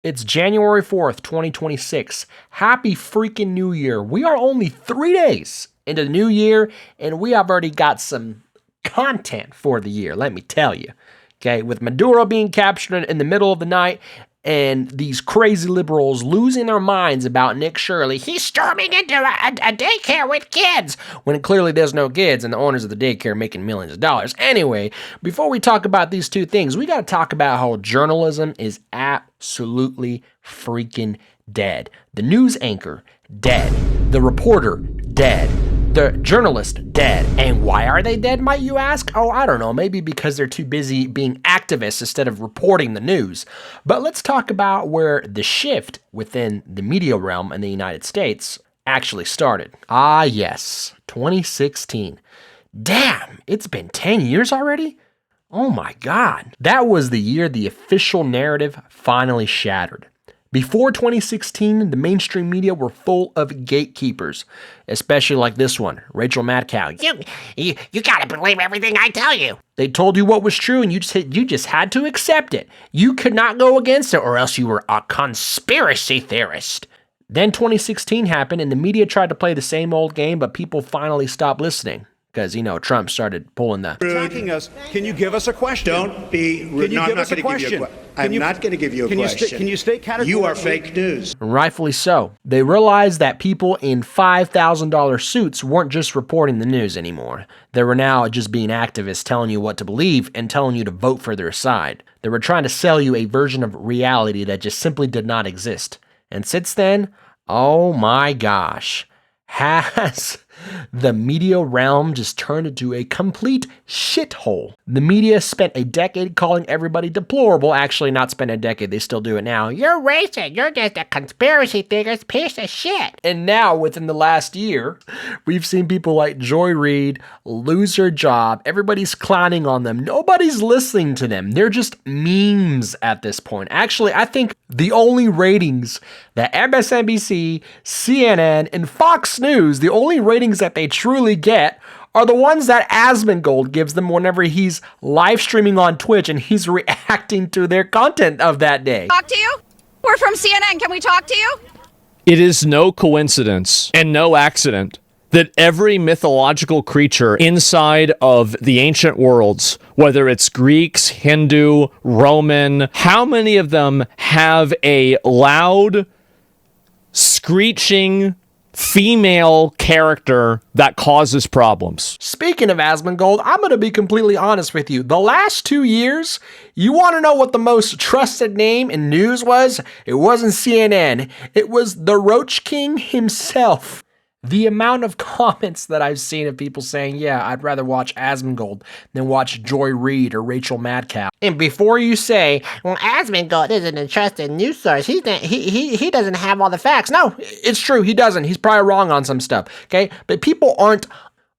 It's January 4th, 2026. Happy freaking New Year. We are only 3 days into the new year, and we have already got some content for the year, let me tell you. Okay, with Maduro being captured in the middle of the night, and these crazy liberals losing their minds about Nick Shirley. He's storming into a daycare with kids, when clearly there's no kids, and the owners of the daycare are making millions of dollars. Anyway, before we talk about these two things, we got to talk about how journalism is absolutely freaking dead. The news anchor, dead. The reporter, dead. The journalist, dead. And why are they dead, might you ask? Oh, I don't know. Maybe because they're too busy being activists instead of reporting the news. But let's talk about where the shift within the media realm in the United States actually started. Ah, yes, 2016. Damn, it's been 10 years already? Oh my God. That was the year the official narrative finally shattered. Before 2016, the mainstream media were full of gatekeepers, especially like this one, Rachel Maddow. You gotta believe everything I tell you. They told you what was true, and you just had to accept it. You could not go against it, or else you were a conspiracy theorist. Then 2016 happened, and the media tried to play the same old game, but people finally stopped listening. Because, Trump started pulling the... Attacking us. Can you give us a question? Don't be rude. No, I'm not going to give you a question. I'm not going to give you a question. Can you stay categorically? You are fake news. Rightfully so. They realized that people in $5,000 suits weren't just reporting the news anymore. They were now just being activists telling you what to believe and telling you to vote for their side. They were trying to sell you a version of reality that just simply did not exist. And since then, oh my gosh, has the media realm just turned into a complete shithole. The media spent a decade calling everybody deplorable. Actually, not spent a decade. They still do it now. You're racist. You're just a conspiracy theorist piece of shit. And now, within the last year, we've seen people like Joy Reid lose their job. Everybody's clowning on them. Nobody's listening to them. They're just memes at this point. Actually, I think the only ratings that MSNBC, CNN, and Fox News, the only ratings that they truly get are the ones that Asmongold gives them whenever he's live streaming on Twitch and he's reacting to their content of that day. Talk to you? We're from CNN. Can we talk to you? It is no coincidence and no accident that every mythological creature inside of the ancient worlds, whether it's Greeks, Hindu, Roman, how many of them have a loud, screeching female character that causes problems? Speaking of Asmongold, I'm going to be completely honest with you. The last 2 years, you want to know what the most trusted name in news was? It wasn't CNN. It was the Roach King himself. The amount of comments that I've seen of people saying, yeah, I'd rather watch Asmongold than watch Joy Reid or Rachel Maddow. And before you say, well, Asmongold isn't a trusted news source, he doesn't have all the facts. No, it's true. He doesn't. He's probably wrong on some stuff. Okay, but people aren't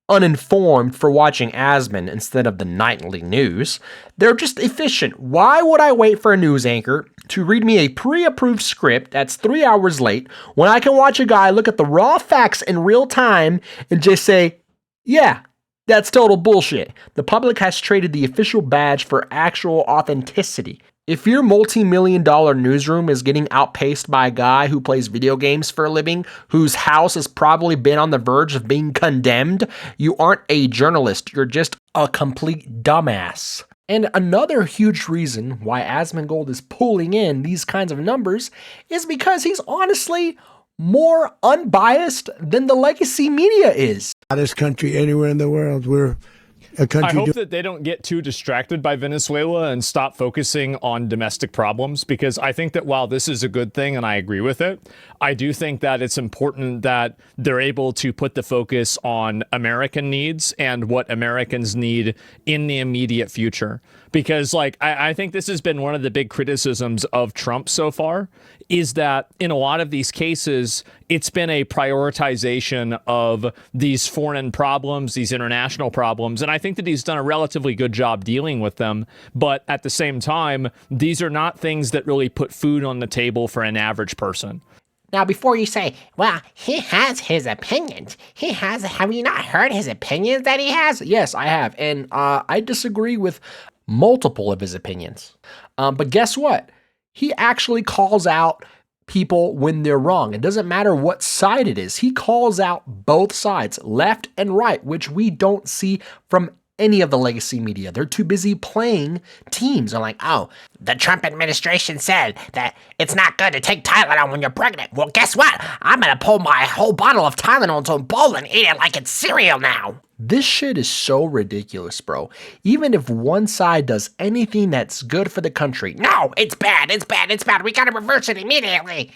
uninformed for watching Asmon instead of the nightly news. They're just efficient. Why would I wait for a news anchor to read me a pre-approved script that's 3 hours late when I can watch a guy look at the raw facts in real time and just say, yeah, that's total bullshit? The public has traded the official badge for actual authenticity. If your multi-million-dollar newsroom is getting outpaced by a guy who plays video games for a living, whose house has probably been on the verge of being condemned, you aren't a journalist. You're just a complete dumbass. And another huge reason why Asmongold is pulling in these kinds of numbers is because he's honestly more unbiased than the legacy media is. Hottest country anywhere in the world. We're a country. I hope that they don't get too distracted by Venezuela and stop focusing on domestic problems, because I think that while this is a good thing and I agree with it, I do think that it's important that they're able to put the focus on American needs and what Americans need in the immediate future. Because I think this has been one of the big criticisms of Trump so far, is that in a lot of these cases, it's been a prioritization of these foreign problems, these international problems. And I think that he's done a relatively good job dealing with them. But at the same time, these are not things that really put food on the table for an average person. Now, before you say, well, he has his opinions. Have you not heard his opinions that he has? Yes, I have. And I disagree with multiple of his opinions. But guess what? He actually calls out people when they're wrong. It doesn't matter what side it is. He calls out both sides, left and right, which we don't see from any of the legacy media. They're too busy playing teams. They're like, oh, the Trump administration said that it's not good to take Tylenol when you're pregnant. Well, guess what? I'm gonna pull my whole bottle of Tylenol into a bowl and eat it like it's cereal now. this shit is so ridiculous, bro. Even if one side does anything that's good for the country, No, it's bad, it's bad, it's bad. We gotta reverse it immediately.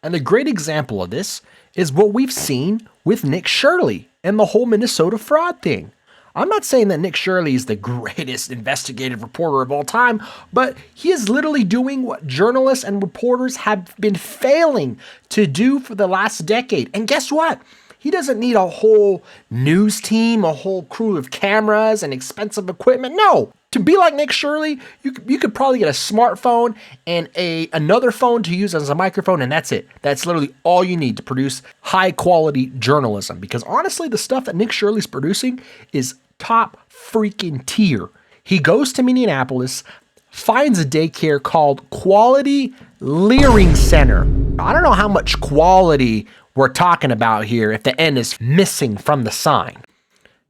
and a great example of this is what we've seen with Nick Shirley and the whole Minnesota fraud thing. I'm not saying that Nick Shirley is the greatest investigative reporter of all time, but he is literally doing what journalists and reporters have been failing to do for the last decade. And guess what? He doesn't need a whole news team, a whole crew of cameras and expensive equipment. No. To be like Nick Shirley, you could probably get a smartphone and another phone to use as a microphone, and that's it. That's literally all you need to produce high-quality journalism. Because honestly, the stuff that Nick Shirley's producing is top freaking tier. He goes to Minneapolis, finds a daycare called Quality Leering Center. I don't know how much quality we're talking about here if the N is missing from the sign.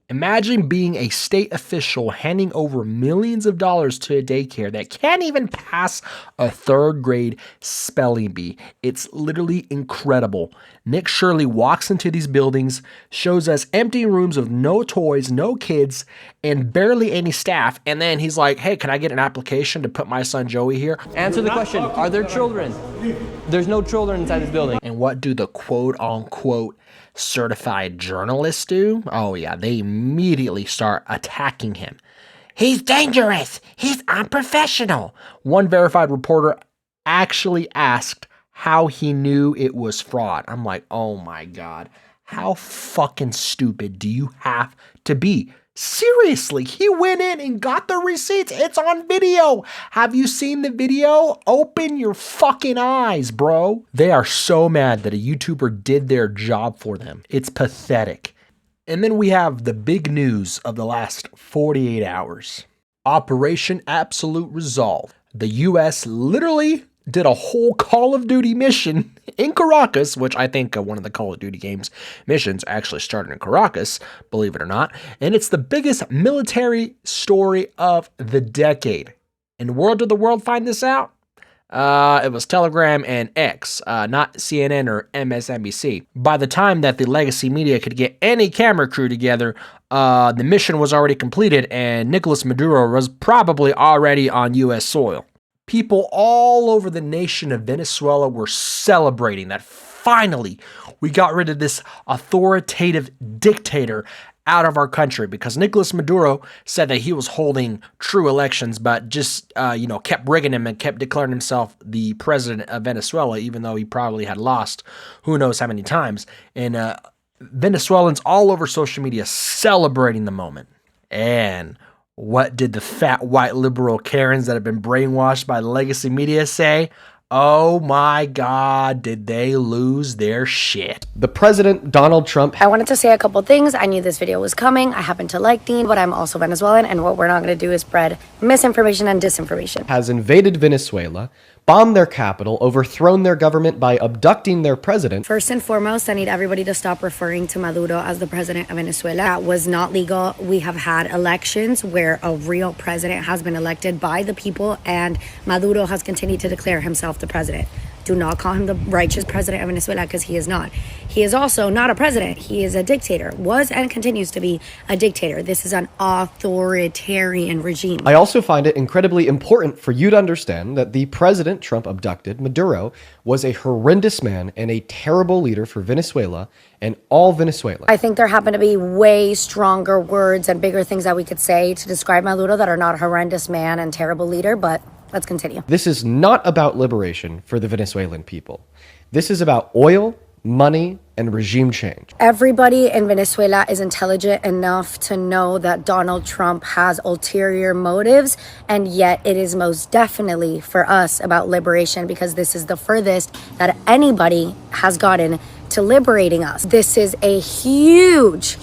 Imagine being a state official handing over millions of dollars to a daycare that can't even pass a third grade spelling bee. It's literally incredible. Nick Shirley walks into these buildings, shows us empty rooms with no toys, no kids, and barely any staff. And then he's like, hey, can I get an application to put my son Joey here? Answer the question. Are there children? There's no children inside this building. And what do the quote unquote certified journalists do? Oh yeah, they immediately start attacking him. He's dangerous. He's unprofessional. One verified reporter actually asked how he knew it was fraud. I'm like, oh my God, how fucking stupid do you have to be? Seriously, he went in and got the receipts. It's on video. Have you seen the video? Open your fucking eyes, bro. They are so mad that a YouTuber did their job for them. It's pathetic. And then we have the big news of the last 48 hours. Operation Absolute Resolve. The US literally did a whole Call of Duty mission in Caracas, which I think one of the Call of Duty games missions actually started in Caracas, believe it or not. And it's the biggest military story of the decade. And where did the world find this out? It was Telegram and X, not CNN or MSNBC. By the time that the legacy media could get any camera crew together, the mission was already completed and Nicolas Maduro was probably already on US soil. People all over the nation of Venezuela were celebrating that finally we got rid of this authoritative dictator out of our country, because Nicolas Maduro said that he was holding true elections, but just, kept rigging them and kept declaring himself the president of Venezuela, even though he probably had lost who knows how many times. And Venezuelans all over social media celebrating the moment. And what did the fat white liberal Karens that have been brainwashed by the legacy media say? Oh my God, did they lose their shit? The president, Donald Trump. I wanted to say a couple things. I knew this video was coming. I happen to like Dean, but I'm also Venezuelan, and what we're not going to do is spread misinformation and disinformation. Has invaded Venezuela, bombed their capital, overthrown their government by abducting their president. First and foremost, I need everybody to stop referring to Maduro as the president of Venezuela. That was not legal. We have had elections where a real president has been elected by the people, and Maduro has continued to declare himself the president. Do not call him the righteous president of Venezuela, because he is not. He is also not a president. He is a dictator, was and continues to be a dictator. This is an authoritarian regime. I also find it incredibly important for you to understand that the president Trump abducted, Maduro, was a horrendous man and a terrible leader for Venezuela and all Venezuela. I think there happen to be way stronger words and bigger things that we could say to describe Maduro that are not a horrendous man and terrible leader, but let's continue. This is not about liberation for the Venezuelan people. This is about oil, money, and regime change. Everybody in Venezuela is intelligent enough to know that Donald Trump has ulterior motives, and yet it is most definitely for us about liberation, because this is the furthest that anybody has gotten to liberating us. This is a huge,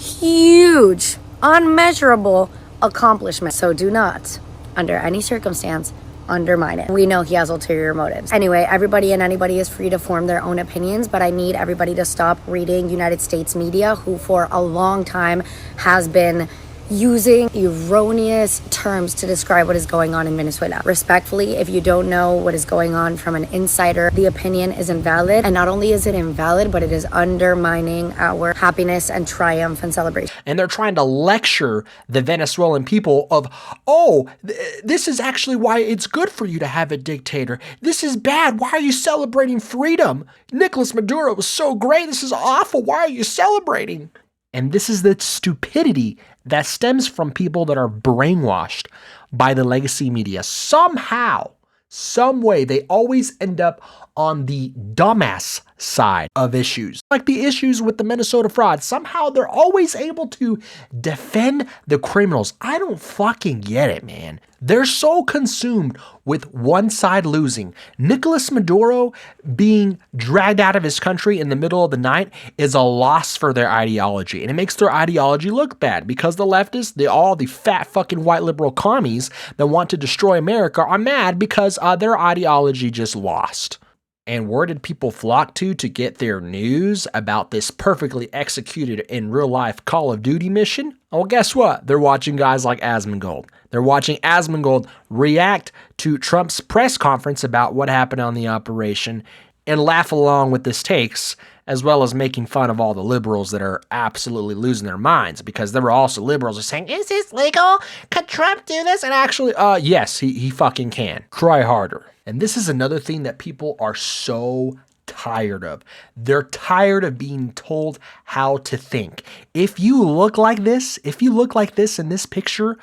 unmeasurable accomplishment. So do not, under any circumstance, undermine it. We know he has ulterior motives. Anyway, everybody and anybody is free to form their own opinions, but I need everybody to stop reading United States media, who for a long time has been using erroneous terms to describe what is going on in Venezuela. Respectfully, if you don't know what is going on from an insider, the opinion is invalid. And not only is it invalid, but it is undermining our happiness and triumph and celebration. And they're trying to lecture the Venezuelan people of, oh, this is actually why it's good for you to have a dictator. This is bad. Why are you celebrating freedom? Nicolas Maduro was so great. This is awful. Why are you celebrating? And this is the stupidity that stems from people that are brainwashed by the legacy media. Somehow, some way, they always end up on the dumbass side of issues. Like the issues with the Minnesota fraud. Somehow they're always able to defend the criminals. I don't fucking get it, man. They're so consumed with one side losing. Nicolas Maduro being dragged out of his country in the middle of the night is a loss for their ideology. And it makes their ideology look bad because the leftists, all the fat fucking white liberal commies that want to destroy America are mad because their ideology just lost. And where did people flock to get their news about this perfectly executed in real life Call of Duty mission? Well, guess what? They're watching guys like Asmongold. They're watching Asmongold react to Trump's press conference about what happened on the operation and laugh along with his takes, as well as making fun of all the liberals that are absolutely losing their minds, because there were also liberals who are saying, is this legal? Could Trump do this? And actually, yes, he fucking can. Try harder. And this is another thing that people are so tired of. They're tired of being told how to think. If you look like this in this picture,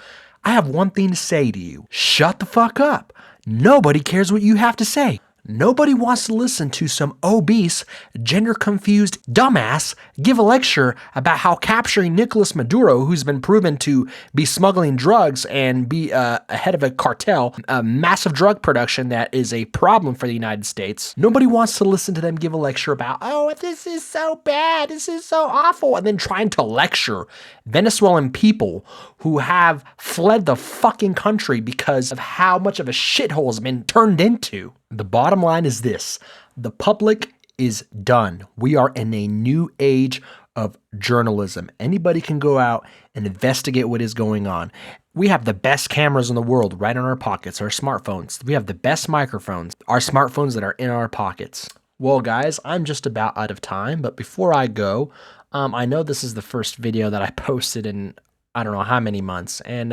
I have one thing to say to you. Shut the fuck up. Nobody cares what you have to say. Nobody wants to listen to some obese, gender-confused dumbass give a lecture about how capturing Nicolas Maduro, who's been proven to be smuggling drugs and be ahead of a cartel, a massive drug production that is a problem for the United States. Nobody wants to listen to them give a lecture about, oh, this is so bad, this is so awful, and then trying to lecture Venezuelan people who have fled the fucking country because of how much of a shithole has been turned into. The bottom line is this: the public is done. We are in a new age of journalism. Anybody can go out and investigate what is going on. We have the best cameras in the world right in our pockets, our smartphones. We have the best microphones, our smartphones that are in our pockets. Well, guys, I'm just about out of time, but before I go, I know this is the first video that I posted in I don't know how many months. And,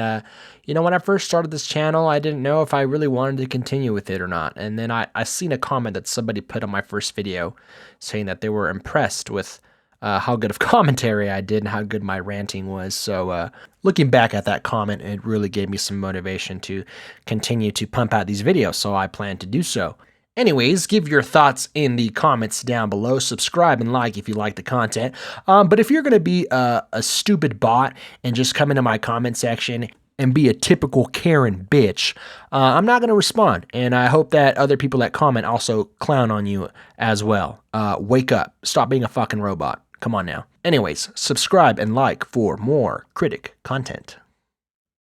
when I first started this channel, I didn't know if I really wanted to continue with it or not. And then I seen a comment that somebody put on my first video saying that they were impressed with how good of commentary I did and how good my ranting was. So looking back at that comment, it really gave me some motivation to continue to pump out these videos. So I plan to do so. Anyways, give your thoughts in the comments down below. Subscribe and like if you like the content. But if you're going to be a stupid bot and just come into my comment section and be a typical Karen bitch, I'm not going to respond. And I hope that other people that comment also clown on you as well. Wake up. Stop being a fucking robot. Come on now. Anyways, subscribe and like for more Critik content.